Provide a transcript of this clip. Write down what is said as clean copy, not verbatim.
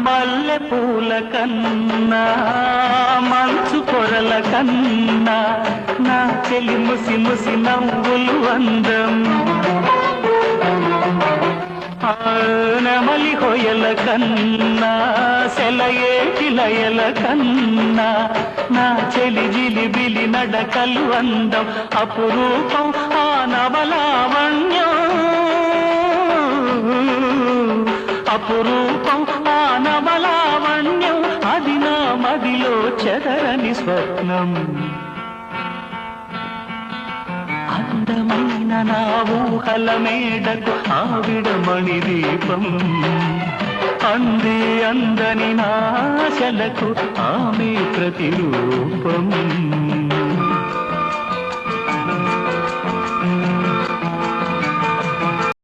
మల్లె పూల కన్నా మంచు పొరల కన్నా నా చెలి ముసి ముసి నవ్వులు అందం. నెమలి హొయల కన్నా సెలయేటి లయల కన్నా నా చెలి జిలిబిలి నడకలు అందం. అపురూపం ఆ నవలావణ్యం, అపురూపం ఆ నవలావణ్యం, అది నా మదిలో చెదరని స్వప్నం. అందమైన నా ఊహల మేడకు ఆవిడమణి దీపం, అంది అందని నాశలకు ఆమె ప్రతిరూపం.